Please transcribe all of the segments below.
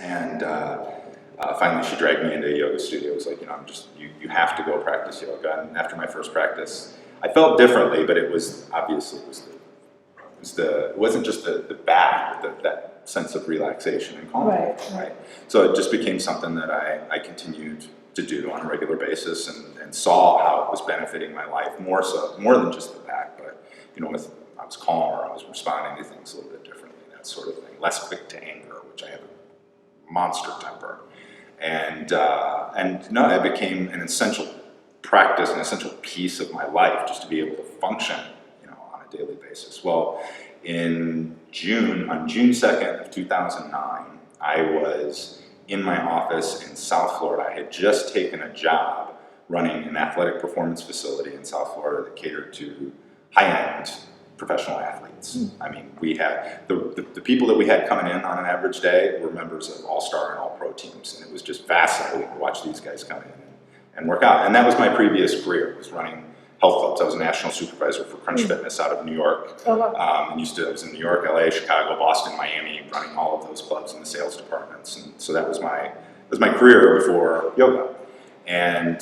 And finally she dragged me into a yoga studio. It was like, you have to go practice yoga. And after my first practice, I felt differently, but it was obviously, it wasn't just the back, that sense of relaxation and calm, right? So it just became something that I continued to do on a regular basis, and saw how it was benefiting my life more than just the back, but I was calmer, I was responding to things a little bit differently, that sort of thing, less quick to anger, which I have a monster temper, and no, it became an essential practice, an essential piece of my life, just to be able to function, on a daily basis. Well, on June 2nd of 2009, I was in my office in South Florida. I had just taken a job running an athletic performance facility in South Florida that catered to high-end professional athletes. I mean, we had the people that we had coming in on an average day were members of all-star and all-pro teams, and it was just fascinating to watch these guys come in and work out. And that was my previous career, was running health clubs. I was a national supervisor for Crunch Fitness out of New York. I was in New York, LA, Chicago, Boston, Miami, running all of those clubs in the sales departments. And so that was my career before yoga. And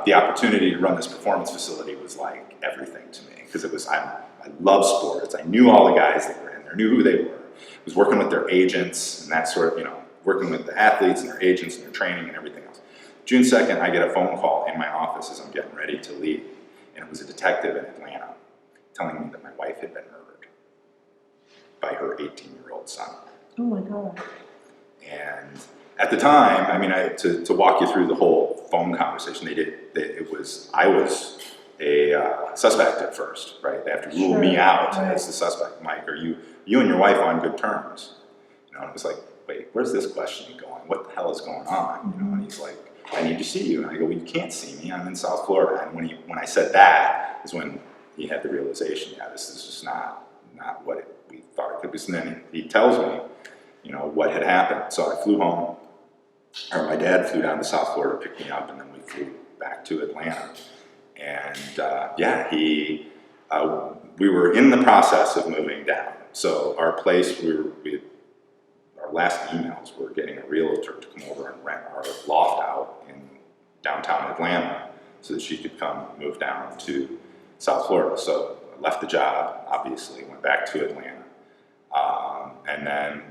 the opportunity to run this performance facility was like everything to me, because I love sports. I knew all the guys that were in there, knew who they were. I was working with their agents and that sort of, working with the athletes and their agents and their training and everything else. June 2nd, I get a phone call in my office as I'm getting ready to leave. And it was a detective in Atlanta telling me that my wife had been murdered by her 18-year-old son. Oh my God. And at the time, I mean, to walk you through the whole phone conversation, I was a suspect at first, right? They have to rule me out as the suspect. Mike, are you and your wife on good terms? And it was like, wait, where's this questioning going? What the hell is going on? And he's like, I need to see you. And I go, well, you can't see me. I'm in South Florida. And when I said that is when he had the realization, this is just not what we thought it was. And then he tells me, what had happened. So I flew home, or my dad flew down to South Florida, picked me up, and then we flew back to Atlanta. And we were in the process of moving down. So our place, our last emails were getting a realtor to come over and rent our loft out in downtown Atlanta so that she could come move down to South Florida. So I left the job, obviously, went back to Atlanta, and then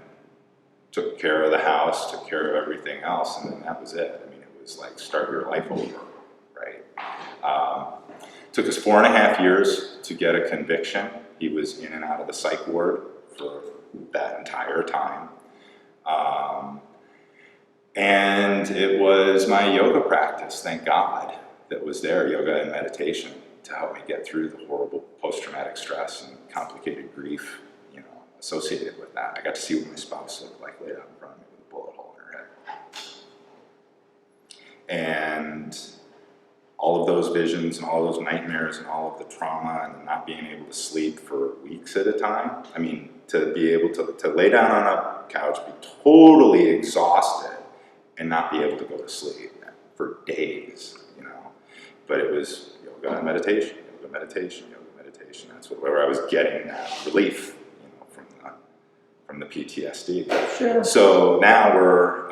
took care of the house, took care of everything else, and then that was it. I mean, it was like start your life over, right? Took us 4.5 years to get a conviction. He was in and out of the psych ward for that entire time. And it was my yoga practice, thank God, that was there, yoga and meditation, to help me get through the horrible post-traumatic stress and complicated grief, associated with that. I got to see what my spouse looked like laid out in front of me with a bullet hole in her head. And all of those visions and all of those nightmares and all of the trauma and not being able to sleep for weeks at a time. I mean, to be able to lay down on a couch, be totally exhausted, and not be able to go to sleep for days, But it was yoga and meditation, yoga, meditation, yoga, meditation. That's where I was getting that relief, from the PTSD. Sure. So now we're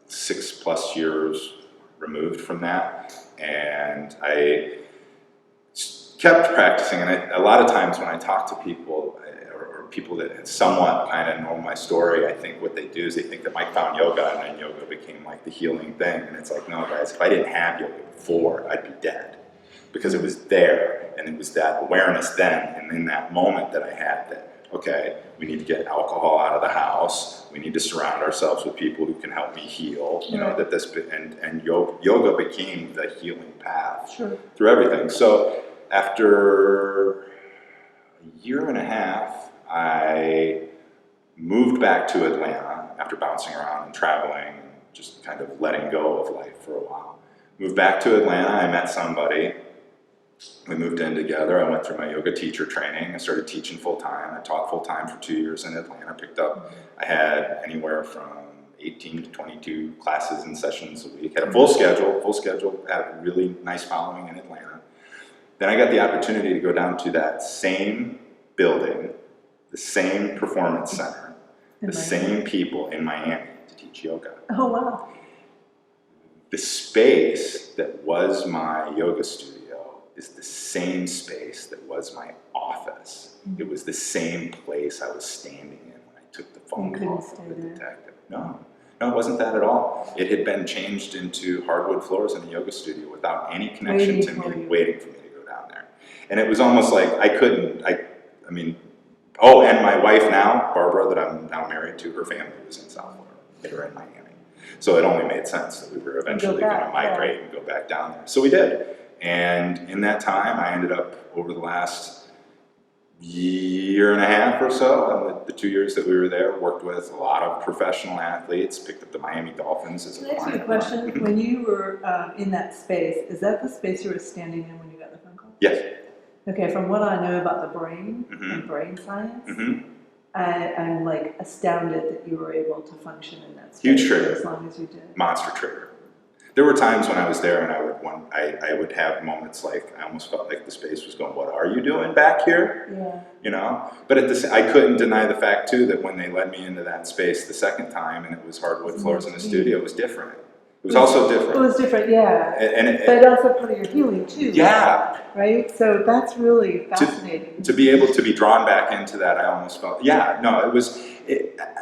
6+ years removed from that, and I kept practicing. And a lot of times when I talk to people, or people that somewhat kind of know my story, I think what they do is they think that Mike found yoga, and then yoga became like the healing thing. And it's like, no, guys, if I didn't have yoga before, I'd be dead, because it was there, and it was that awareness then, and in that moment that I had that, okay, we need to get alcohol out of the house. We need to surround ourselves with people who can help me heal. And yoga became the healing path through everything. So after a year and a half, I moved back to Atlanta after bouncing around and traveling, and just kind of letting go of life for a while. Moved back to Atlanta. I met somebody. We moved in together. I went through my yoga teacher training. I started teaching full-time. I taught full-time for 2 years in Atlanta. I had anywhere from 18 to 22 classes and sessions a week. Had a full schedule, had a really nice following in Atlanta. Then I got the opportunity to go down to that same building, the same performance center, The same people in Miami to teach yoga. Oh, wow. The space that was my yoga studio is the same space that was my office. It was the same place I was standing in when I took the phone call from the detective. No, it wasn't that at all. It had been changed into hardwood floors in a yoga studio without any connection to me, waiting for me to go down there. And it was almost like I couldn't, I mean, oh, and my wife now, Barbara, that I'm now married to, her family was in South Florida. They were in Miami. So it only made sense that we were eventually going to migrate and go back down there. So we did. And in that time, I ended up, over the last year and a half or so, and the 2 years that we were there, worked with a lot of professional athletes, picked up the Miami Dolphins as a client. Can I ask you a question? When you were in that space, is that the space you were standing in when you got the phone call? Yes. Okay, from what I know about the brain and brain science, I'm like astounded that you were able to function in that space. Huge trigger. As long as you did. Monster trigger. There were times when I was there and I would have moments like I almost felt like the space was going, "What are you doing back here?" Yeah. You know. But I couldn't deny the fact too that when they led me into that space the second time and it was hardwood floors in the studio, it was different. It was also different. It was different, yeah. And but also part of your healing too. Yeah. Right? So that's really fascinating. To be able to be drawn back into that, I almost felt,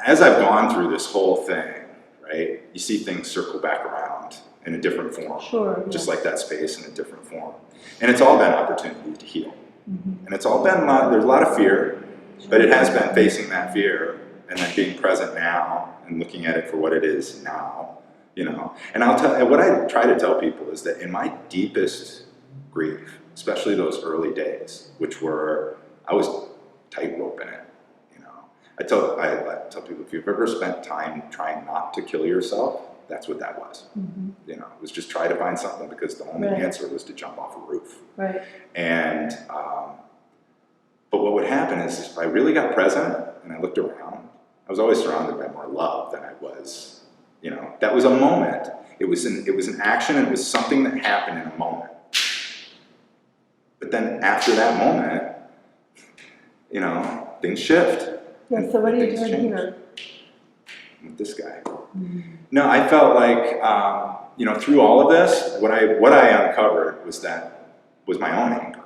as I've gone through this whole thing, right, you see things circle back around in a different form. Sure. Just like that space in a different form. And it's all been opportunity to heal. And it's all been, there's a lot of fear, but it has been facing that fear and then being present now and looking at it for what it is now. You know, and what I try to tell people is that in my deepest grief, especially those early days, I was tightrope in it. You know, I tell people, if you've ever spent time trying not to kill yourself, that's what that was. You know, it was just try to find something because the only answer was to jump off a roof. Right. And but what would happen is if I really got present and I looked around, I was always surrounded by more love than I was. You know, that was a moment. It was an action, and it was something that happened in a moment. But then after that moment, you know, things shift. Yeah, so what are you doing here? With this guy. No, I felt like, you know, through all of this, what I uncovered was my own anger.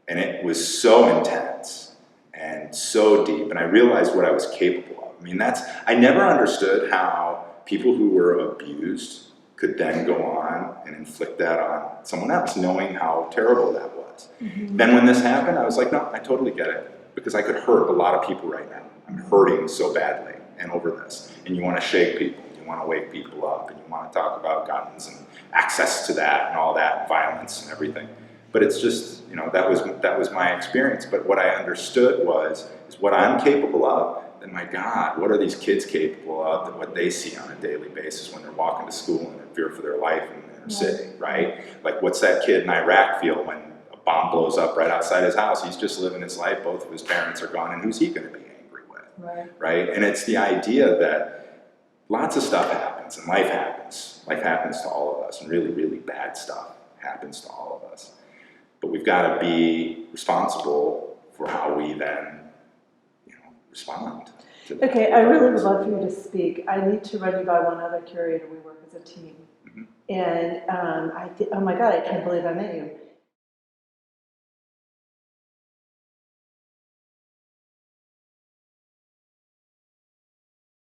And it was so intense and so deep, and I realized what I was capable of. I mean, I never understood how people who were abused could then go on and inflict that on someone else, knowing how terrible that was. Then when this happened, I was like, no, I totally get it, because I could hurt a lot of people right now. I'm hurting so badly and over this. And you want to shake people, you want to wake people up, and you want to talk about guns and access to that and all that, violence and everything. But it's just, you know, that was my experience. But what I understood is what I'm capable of. Then my God, what are these kids capable of than what they see on a daily basis when they're walking to school and in fear for their life in the inner city, right? Like, what's that kid in Iraq feel when a bomb blows up right outside his house? He's just living his life, both of his parents are gone, and who's he going to be angry with, right? And it's the idea that lots of stuff happens, and life happens. Life happens to all of us, and really, really bad stuff happens to all of us. But we've got to be responsible for how we then respond to that. Okay, I really would love for you to speak. I need to run you by one other curator. We work as a team. And oh my God, I can't believe I met you.